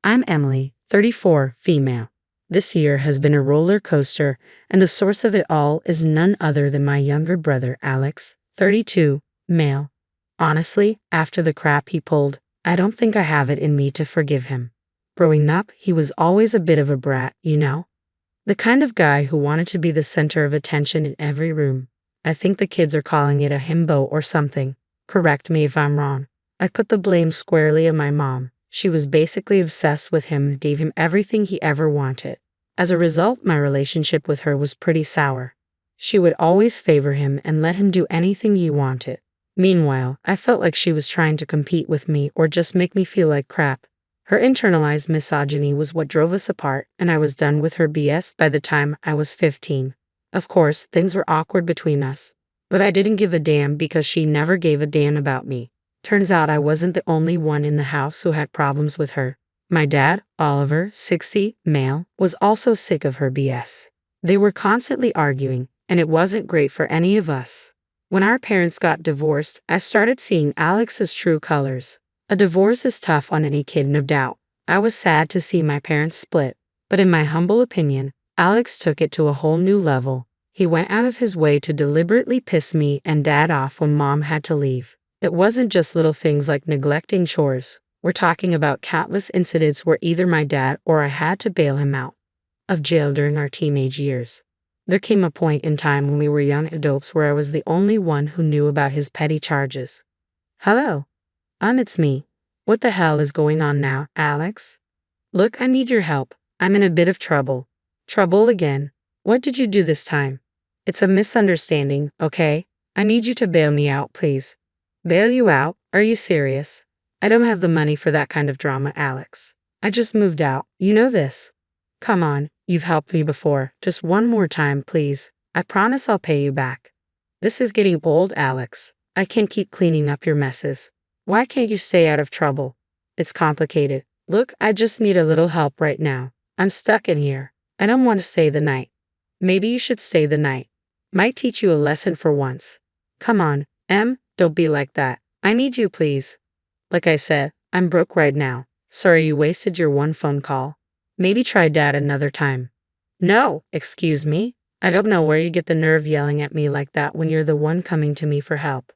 I'm Emily, 34, female. This year has been a roller coaster, and the source of it all is none other than my younger brother, Alex, 32, male. Honestly, after the crap he pulled, I don't think I have it in me to forgive him. Growing up, he was always a bit of a brat, you know? The kind of guy who wanted to be the center of attention in every room. I think the kids are calling it a himbo or something. Correct me if I'm wrong. I put the blame squarely on my mom. She was basically obsessed with him and gave him everything he ever wanted. As a result, my relationship with her was pretty sour. She would always favor him and let him do anything he wanted. Meanwhile, I felt like she was trying to compete with me or just make me feel like crap. Her internalized misogyny was what drove us apart, and I was done with her BS by the time I was 15. Of course, things were awkward between us, but I didn't give a damn because she never gave a damn about me. Turns out I wasn't the only one in the house who had problems with her. My dad, Oliver, 60, male, was also sick of her BS. They were constantly arguing, and it wasn't great for any of us. When our parents got divorced, I started seeing Alex's true colors. A divorce is tough on any kid, no doubt. I was sad to see my parents split, but in my humble opinion, Alex took it to a whole new level. He went out of his way to deliberately piss me and Dad off when Mom had to leave. It wasn't just little things like neglecting chores. We're talking about countless incidents where either my dad or I had to bail him out of jail during our teenage years. There came a point in time when we were young adults where I was the only one who knew about his petty charges. Hello. It's me. What the hell is going on now, Alex? Look, I need your help. I'm in a bit of trouble. Trouble again? What did you do this time? It's a misunderstanding, okay? I need you to bail me out, please. Bail you out? Are you serious? I don't have the money for that kind of drama, Alex. I just moved out. You know this. Come on, you've helped me before. Just one more time, please. I promise I'll pay you back. This is getting old, Alex. I can't keep cleaning up your messes. Why can't you stay out of trouble? It's complicated. Look, I just need a little help right now. I'm stuck in here. I don't want to stay the night. Maybe you should stay the night. Might teach you a lesson for once. Come on, Em, don't be like that. I need you, please. Like I said, I'm broke right now. Sorry you wasted your one phone call. Maybe try Dad another time. No, excuse me. I don't know where you get the nerve yelling at me like that when you're the one coming to me for help.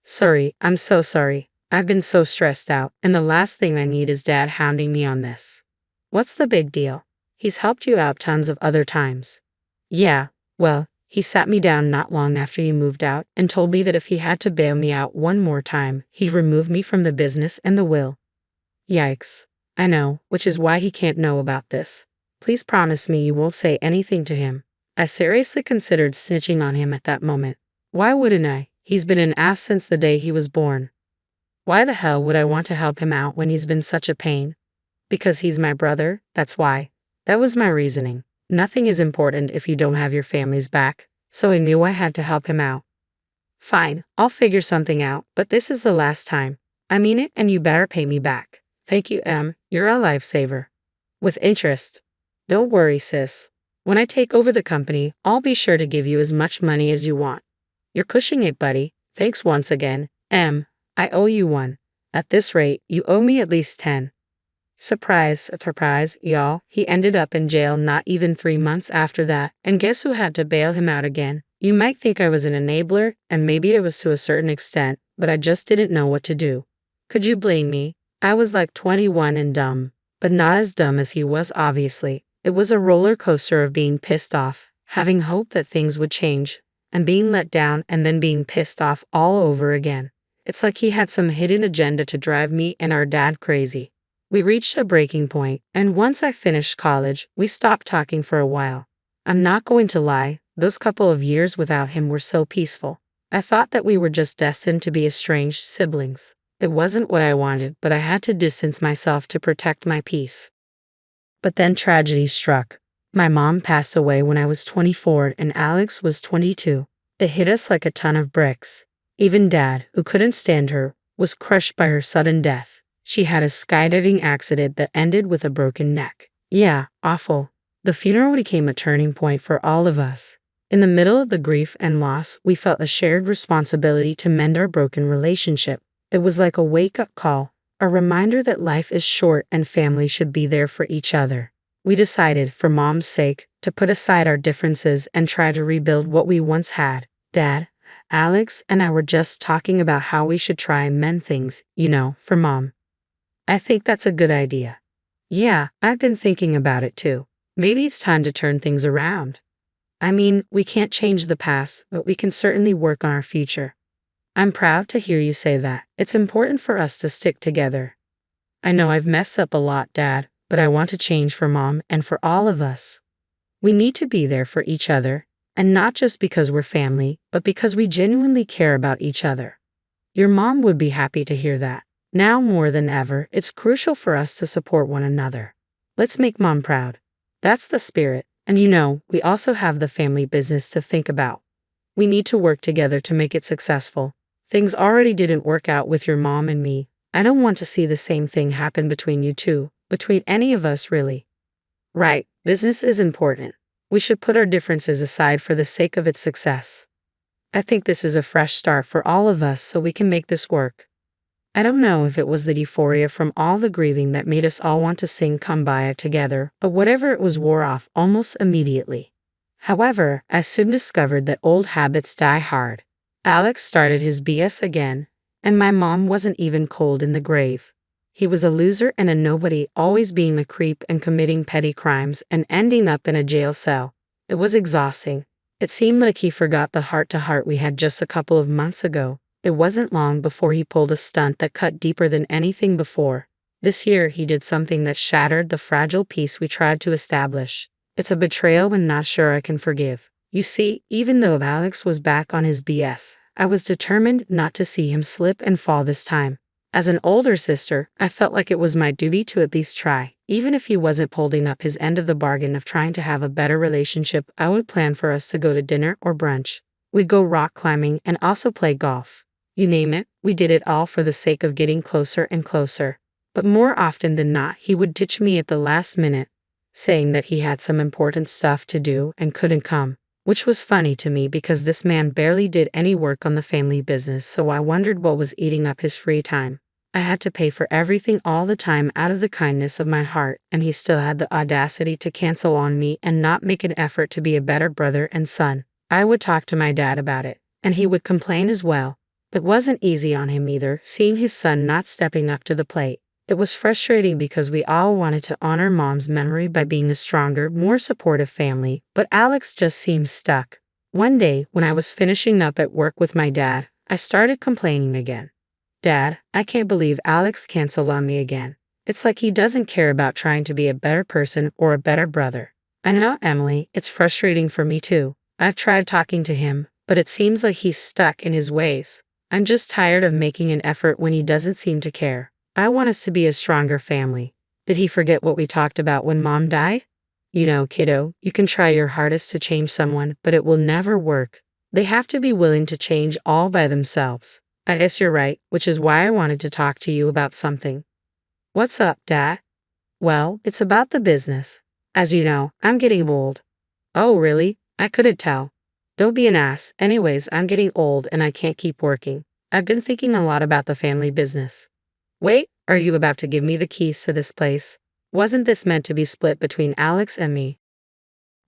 Sorry, I'm so sorry. I've been so stressed out, and the last thing I need is Dad hounding me on this. What's the big deal? He's helped you out tons of other times. Yeah, well, he sat me down not long after you moved out and told me that if he had to bail me out one more time, he'd remove me from the business and the will. Yikes. I know, which is why he can't know about this. Please promise me you won't say anything to him. I seriously considered snitching on him at that moment. Why wouldn't I? He's been an ass since the day he was born. Why the hell would I want to help him out when he's been such a pain? Because he's my brother, that's why. That was my reasoning. Nothing is important if you don't have your family's back, so I knew I had to help him out. Fine, I'll figure something out, but this is the last time. I mean it, and you better pay me back. Thank you, Em, you're a lifesaver. With interest. Don't worry, sis. When I take over the company, I'll be sure to give you as much money as you want. You're pushing it, buddy. Thanks once again. Em, I owe you one. At this rate, you owe me at least 10. Surprise, surprise, y'all. He ended up in jail not even 3 months after that, and guess who had to bail him out again? You might think I was an enabler, and maybe it was to a certain extent, but I just didn't know what to do. Could you blame me? I was like 21 and dumb, but not as dumb as he was, obviously. It was a roller coaster of being pissed off, having hope that things would change, and being let down and then being pissed off all over again. It's like he had some hidden agenda to drive me and our dad crazy. We reached a breaking point, and once I finished college, we stopped talking for a while. I'm not going to lie, those couple of years without him were so peaceful. I thought that we were just destined to be estranged siblings. It wasn't what I wanted, but I had to distance myself to protect my peace. But then tragedy struck. My mom passed away when I was 24 and Alex was 22. It hit us like a ton of bricks. Even Dad, who couldn't stand her, was crushed by her sudden death. She had a skydiving accident that ended with a broken neck. Yeah, awful. The funeral became a turning point for all of us. In the middle of the grief and loss, we felt a shared responsibility to mend our broken relationship. It was like a wake-up call. a reminder that life is short and family should be there for each other. We decided, for Mom's sake, to put aside our differences and try to rebuild what we once had. Dad, Alex and I were just talking about how we should try and mend things, for Mom. I think that's a good idea. Yeah, I've been thinking about it too. Maybe it's time to turn things around. I mean, we can't change the past, but we can certainly work on our future. I'm proud to hear you say that. It's important for us to stick together. I know I've messed up a lot, Dad, but I want to change for Mom and for all of us. We need to be there for each other, and not just because we're family, but because we genuinely care about each other. Your mom would be happy to hear that. Now more than ever, it's crucial for us to support one another. Let's make Mom proud. That's the spirit. And we also have the family business to think about. We need to work together to make it successful. Things already didn't work out with your mom and me. I don't want to see the same thing happen between you two, between any of us really. Right, business is important. We should put our differences aside for the sake of its success. I think this is a fresh start for all of us so we can make this work. I don't know if it was the euphoria from all the grieving that made us all want to sing Kumbaya together, but whatever it was wore off almost immediately. However, I soon discovered that old habits die hard. Alex started his BS again, and my mom wasn't even cold in the grave. He was a loser and a nobody, always being a creep and committing petty crimes and ending up in a jail cell. It was exhausting. It seemed like he forgot the heart-to-heart we had just a couple of months ago. It wasn't long before he pulled a stunt that cut deeper than anything before. This year he did something that shattered the fragile peace we tried to establish. It's a betrayal and not sure I can forgive. You see, even though Alex was back on his BS, I was determined not to see him slip and fall this time. As an older sister, I felt like it was my duty to at least try. Even if he wasn't holding up his end of the bargain of trying to have a better relationship, I would plan for us to go to dinner or brunch. We'd go rock climbing and also play golf. You name it, we did it all for the sake of getting closer and closer. But more often than not, he would ditch me at the last minute, saying that he had some important stuff to do and couldn't come. Which was funny to me because this man barely did any work on the family business, so I wondered what was eating up his free time. I had to pay for everything all the time out of the kindness of my heart, and he still had the audacity to cancel on me and not make an effort to be a better brother and son. I would talk to my dad about it, and he would complain as well. It wasn't easy on him either, seeing his son not stepping up to the plate. It was frustrating because we all wanted to honor Mom's memory by being a stronger, more supportive family, but Alex just seemed stuck. One day, when I was finishing up at work with my dad, I started complaining again. Dad, I can't believe Alex canceled on me again. It's like he doesn't care about trying to be a better person or a better brother. I know, Emily, it's frustrating for me too. I've tried talking to him, but it seems like he's stuck in his ways. I'm just tired of making an effort when he doesn't seem to care. I want us to be a stronger family. Did he forget what we talked about when Mom died? Kiddo, you can try your hardest to change someone, but it will never work. They have to be willing to change all by themselves. I guess you're right, which is why I wanted to talk to you about something. What's up, Dad? Well, it's about the business. As you know, I'm getting old. Oh, really? I couldn't tell. Don't be an ass. Anyways, I'm getting old and I can't keep working. I've been thinking a lot about the family business. Wait, are you about to give me the keys to this place? Wasn't this meant to be split between Alex and me?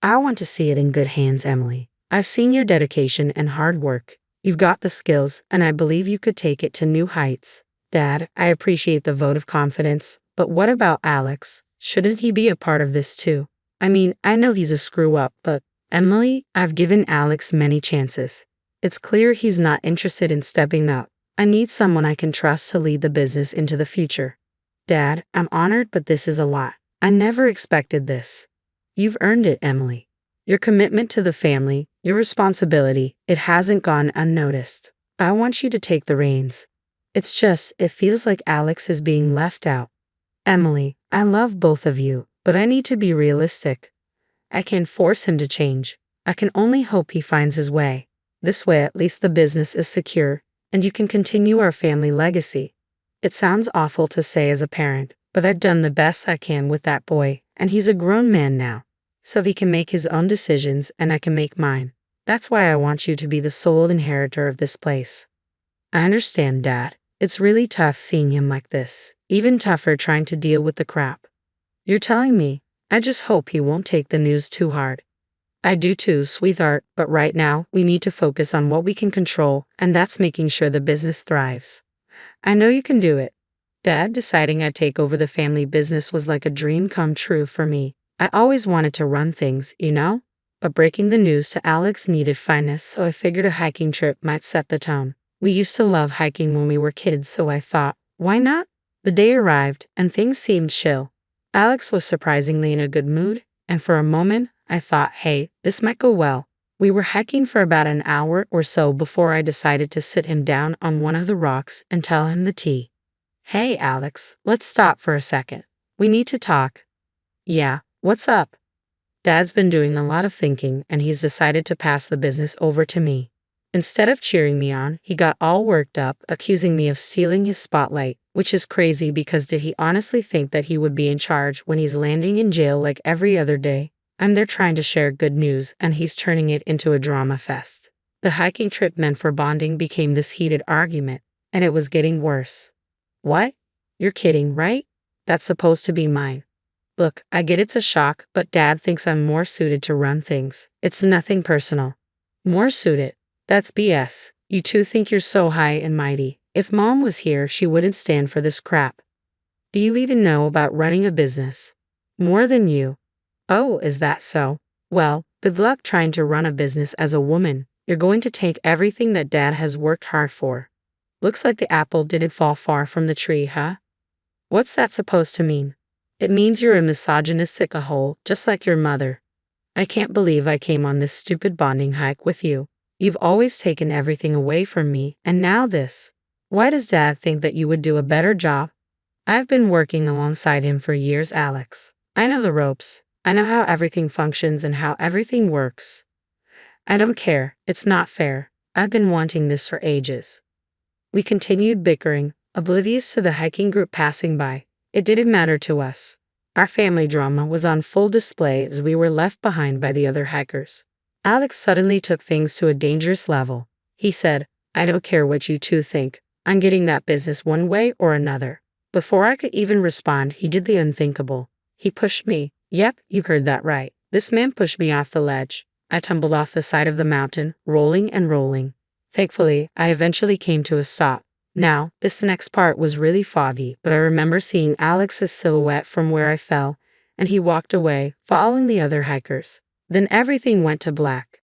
I want to see it in good hands, Emily. I've seen your dedication and hard work. You've got the skills, and I believe you could take it to new heights. Dad, I appreciate the vote of confidence, but what about Alex? Shouldn't he be a part of this too? I mean, I know he's a screw-up, but Emily, I've given Alex many chances. It's clear he's not interested in stepping up. I need someone I can trust to lead the business into the future. Dad, I'm honored, but this is a lot. I never expected this. You've earned it, Emily. Your commitment to the family, your responsibility, it hasn't gone unnoticed. I want you to take the reins. It feels like Alex is being left out. Emily, I love both of you, but I need to be realistic. I can't force him to change. I can only hope he finds his way. This way at least the business is secure, and you can continue our family legacy. It sounds awful to say as a parent, but I've done the best I can with that boy, and he's a grown man now. So he can make his own decisions and I can make mine. That's why I want you to be the sole inheritor of this place. I understand, Dad. It's really tough seeing him like this. Even tougher trying to deal with the crap. You're telling me. I just hope he won't take the news too hard. I do too, sweetheart, but right now, we need to focus on what we can control, and that's making sure the business thrives. I know you can do it. Dad deciding I'd take over the family business was like a dream come true for me. I always wanted to run things, you know? But breaking the news to Alex needed finesse, so I figured a hiking trip might set the tone. We used to love hiking when we were kids, so I thought, why not? The day arrived, and things seemed chill. Alex was surprisingly in a good mood, and for a moment, I thought, hey, this might go well. We were hiking for about an hour or so before I decided to sit him down on one of the rocks and tell him the tea. Hey, Alex, let's stop for a second. We need to talk. Yeah, what's up? Dad's been doing a lot of thinking, and he's decided to pass the business over to me. Instead of cheering me on, he got all worked up, accusing me of stealing his spotlight, which is crazy because did he honestly think that he would be in charge when he's landing in jail like every other day? I'm there trying to share good news, and he's turning it into a drama fest. The hiking trip meant for bonding became this heated argument, and it was getting worse. What? You're kidding, right? That's supposed to be mine. Look, I get it's a shock, but Dad thinks I'm more suited to run things. It's nothing personal. More suited? That's BS. You two think you're so high and mighty. If Mom was here, she wouldn't stand for this crap. Do you even know about running a business? More than you. Oh, is that so? Well, good luck trying to run a business as a woman. You're going to take everything that Dad has worked hard for. Looks like the apple didn't fall far from the tree, huh? What's that supposed to mean? It means you're a misogynistic a-hole, just like your mother. I can't believe I came on this stupid bonding hike with you. You've always taken everything away from me, and now this. Why does Dad think that you would do a better job? I've been working alongside him for years, Alex. I know the ropes. I know how everything functions and how everything works. I don't care. It's not fair. I've been wanting this for ages. We continued bickering, oblivious to the hiking group passing by. It didn't matter to us. Our family drama was on full display as we were left behind by the other hikers. Alex suddenly took things to a dangerous level. He said, I don't care what you two think. I'm getting that business one way or another. Before I could even respond, he did the unthinkable. He pushed me. Yep, you heard that right. This man pushed me off the ledge. I tumbled off the side of the mountain, rolling and rolling. Thankfully, I eventually came to a stop. Now, this next part was really foggy, but I remember seeing Alex's silhouette from where I fell, and he walked away, following the other hikers. Then everything went to black.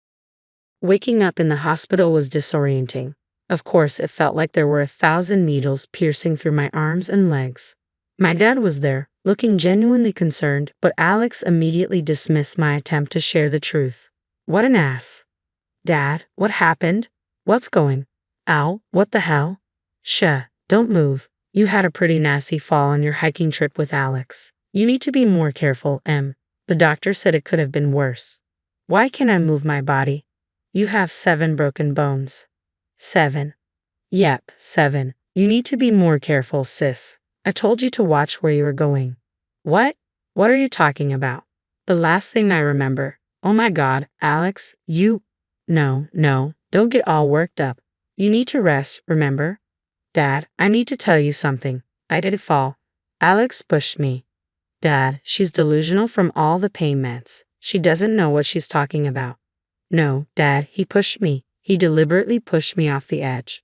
Waking up in the hospital was disorienting. Of course, it felt like there were 1,000 needles piercing through my arms and legs. My dad was there, looking genuinely concerned, but Alex immediately dismissed my attempt to share the truth. What an ass. Dad, what happened? What's going? Ow, what the hell? Shh, don't move. You had a pretty nasty fall on your hiking trip with Alex. You need to be more careful, Em. The doctor said it could have been worse. Why can't I move my body? You have 7 broken bones. 7. Yep, 7. You need to be more careful, sis. I told you to watch where you were going. What? What are you talking about? The last thing I remember. Oh my God, Alex, you... No, don't get all worked up. You need to rest, remember? Dad, I need to tell you something. I didn't fall. Alex pushed me. Dad, she's delusional from all the pain meds. She doesn't know what she's talking about. No, Dad, he pushed me. He deliberately pushed me off the edge.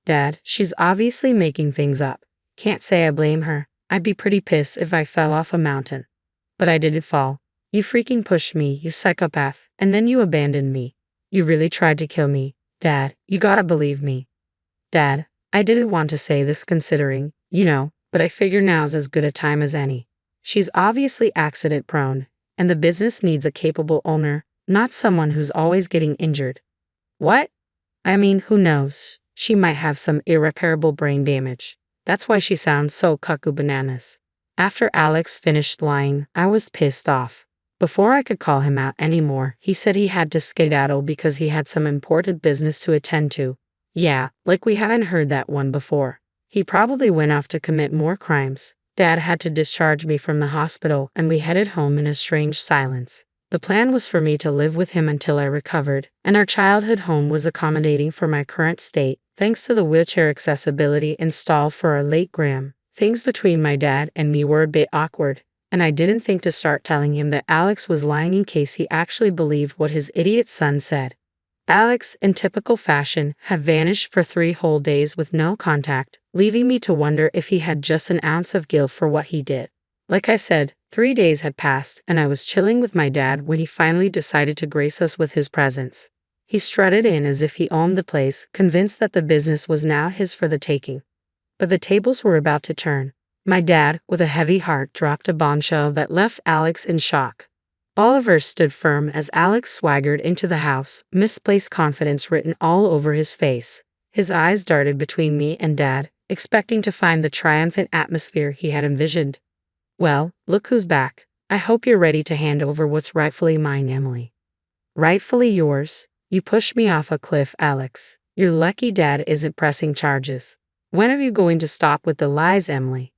Dad, she's obviously making things up. Can't say I blame her. I'd be pretty pissed if I fell off a mountain. But I didn't fall. You freaking pushed me, you psychopath, and then you abandoned me. You really tried to kill me. Dad, you gotta believe me. Dad, I didn't want to say this considering, but I figure now's as good a time as any. She's obviously accident prone, and the business needs a capable owner, not someone who's always getting injured. What? I mean, who knows? She might have some irreparable brain damage. That's why she sounds so cuckoo bananas. After Alex finished lying, I was pissed off. Before I could call him out anymore, he said he had to skedaddle because he had some important business to attend to. Yeah, like we haven't heard that one before. He probably went off to commit more crimes. Dad had to discharge me from the hospital, and we headed home in a strange silence. The plan was for me to live with him until I recovered, and our childhood home was accommodating for my current state, Thanks to the wheelchair accessibility installed for our late Graham, things between my dad and me were a bit awkward, and I didn't think to start telling him that Alex was lying in case he actually believed what his idiot son said. Alex, in typical fashion, had vanished for 3 whole days with no contact, leaving me to wonder if he had just an ounce of guilt for what he did. Like I said, 3 days had passed, and I was chilling with my dad when he finally decided to grace us with his presence. He strutted in as if he owned the place, convinced that the business was now his for the taking. But the tables were about to turn. My dad, with a heavy heart, dropped a bombshell that left Alex in shock. Oliver stood firm as Alex swaggered into the house, misplaced confidence written all over his face. His eyes darted between me and Dad, expecting to find the triumphant atmosphere he had envisioned. "Well, look who's back. I hope you're ready to hand over what's rightfully mine, Emily." "Rightfully yours? You pushed me off a cliff, Alex. You're lucky Dad isn't pressing charges. When are you going to stop with the lies, Emily?"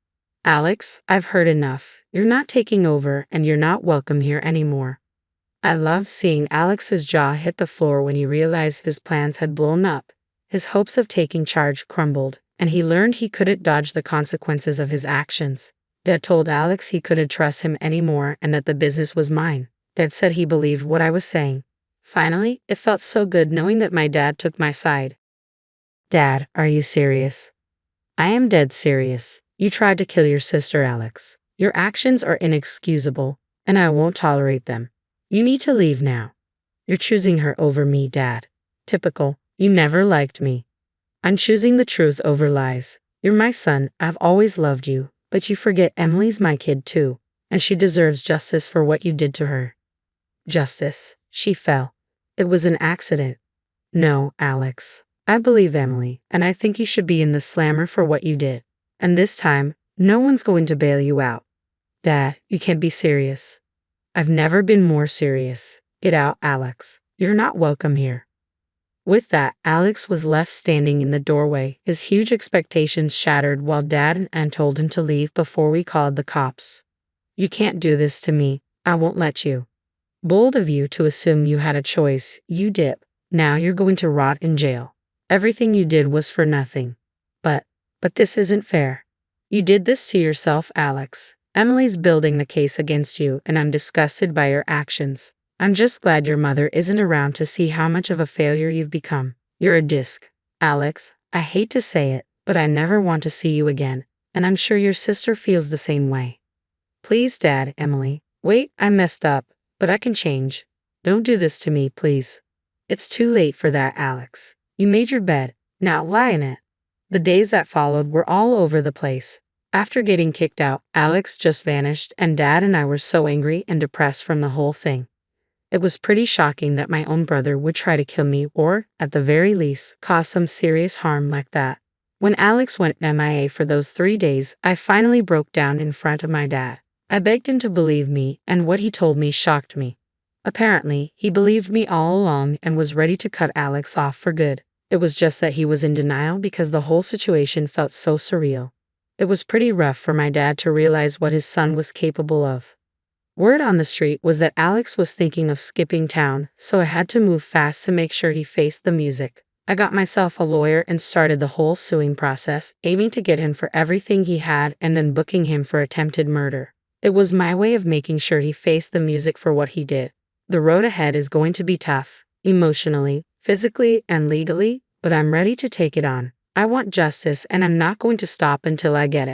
"Alex, I've heard enough. You're not taking over, and you're not welcome here anymore." I loved seeing Alex's jaw hit the floor when he realized his plans had blown up. His hopes of taking charge crumbled, and he learned he couldn't dodge the consequences of his actions. Dad told Alex he couldn't trust him anymore and that the business was mine. Dad said he believed what I was saying. Finally, it felt so good knowing that my dad took my side. "Dad, are you serious?" "I am dead serious. You tried to kill your sister, Alex. Your actions are inexcusable, and I won't tolerate them. You need to leave now. You're choosing her over me, Dad. Typical. You never liked me. I'm choosing the truth over lies. You're my son. I've always loved you, but you forget Emily's my kid too, and she deserves justice for what you did to her." "Justice? She fell. It was an accident." "No, Alex. I believe Emily, and I think you should be in the slammer for what you did. And this time, no one's going to bail you out." "Dad, you can't be serious." "I've never been more serious. Get out, Alex. You're not welcome here." With that, Alex was left standing in the doorway, his huge expectations shattered while Dad and Aunt told him to leave before we called the cops. "You can't do this to me. I won't let you." "Bold of you to assume you had a choice. You dip. Now you're going to rot in jail. Everything you did was for nothing." But this isn't fair. You did this to yourself, Alex. Emily's building the case against you, and I'm disgusted by your actions. I'm just glad your mother isn't around to see how much of a failure you've become. You're a disc. Alex, I hate to say it, but I never want to see you again, and I'm sure your sister feels the same way. Please, Dad, Emily. Wait, I messed up, but I can change. Don't do this to me, please. It's too late for that, Alex. You made your bed. Now lie in it. The days that followed were all over the place. After getting kicked out, Alex just vanished, and Dad and I were so angry and depressed from the whole thing. It was pretty shocking that my own brother would try to kill me or, at the very least, cause some serious harm like that. When Alex went MIA for those 3 days, I finally broke down in front of my dad. I begged him to believe me, and what he told me shocked me. Apparently, he believed me all along and was ready to cut Alex off for good. It was just that he was in denial because the whole situation felt so surreal. It was pretty rough for my dad to realize what his son was capable of. Word on the street was that Alex was thinking of skipping town, so I had to move fast to make sure he faced the music. I got myself a lawyer and started the whole suing process, aiming to get him for everything he had and then booking him for attempted murder. It was my way of making sure he faced the music for what he did. The road ahead is going to be tough, emotionally, physically, and legally, but I'm ready to take it on. I want justice, and I'm not going to stop until I get it.